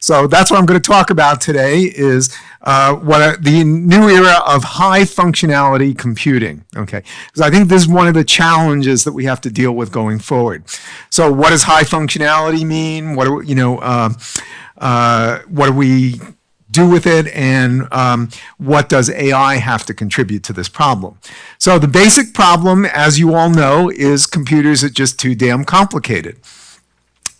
So that's what I'm going to talk about today is the new era of high functionality computing, okay? Because I think this is one of the challenges that we have to deal with going forward. So what does high functionality mean? What do we do with it, and what does AI have to contribute to this problem? So the basic problem, as you all know, is computers are just too damn complicated.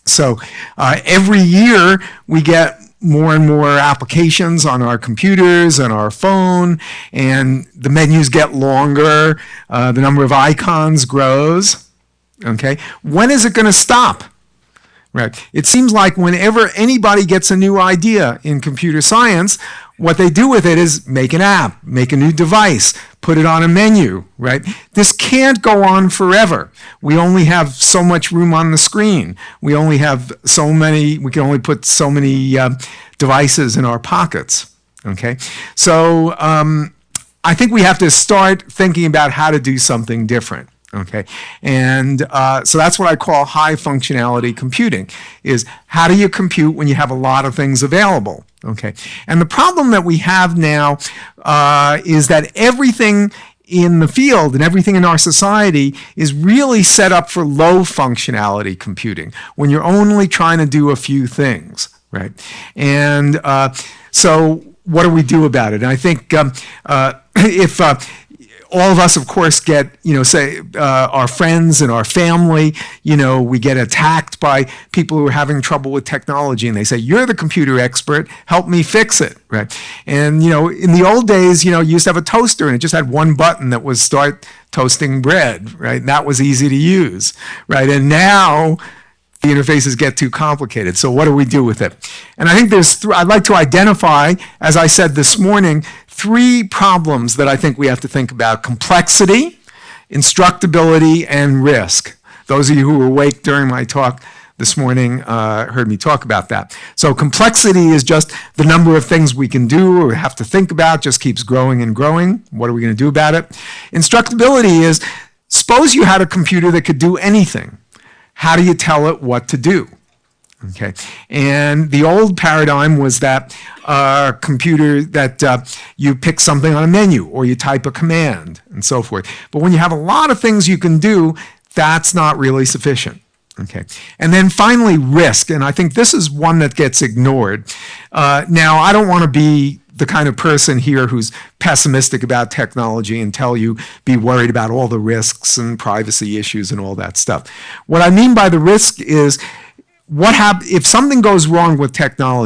So every year we get more and more applications on our computers and our phone, and the menus get longer, the number of icons grows, okay? When is it going to stop? Right. It seems like whenever anybody gets a new idea in computer science, what they do with it is make an app, make a new device, put it on a menu, right? This can't go on forever. We only have so much room on the screen. We only have so many, we can only put so many devices in our pockets, okay? So I think we have to start thinking about how to do something different. Okay, and so that's what I call high functionality computing, is how do you compute when you have a lot of things available, okay? And the problem that we have now is that everything in the field and everything in our society is really set up for low functionality computing, when you're only trying to do a few things, right? And so what do we do about it? And I think if all of us, of course, get, say, our friends and our family, we get attacked by people who are having trouble with technology, and they say, you're the computer expert, help me fix it, right? And, in the old days, you used to have a toaster, and it just had one button that was start toasting bread, right? And that was easy to use, right? And now the interfaces get too complicated. So what do we do with it? And I think I'd like to identify, as I said this morning, 3 problems that I think we have to think about: complexity, instructability, and risk. Those of you who were awake during my talk this morning heard me talk about that. So complexity is just the number of things we can do or have to think about, just keeps growing and growing. What are we going to do about it? Instructability is, suppose you had a computer that could do anything. How do you tell it what to do? Okay, and the old paradigm was that computer that you pick something on a menu or you type a command and so forth. But when you have a lot of things you can do, that's not really sufficient. Okay, and then finally risk, and I think this is one that gets ignored. Now, I don't want to be the kind of person here who's pessimistic about technology and tell you be worried about all the risks and privacy issues and all that stuff. What I mean by the risk is, what happens if something goes wrong with technology?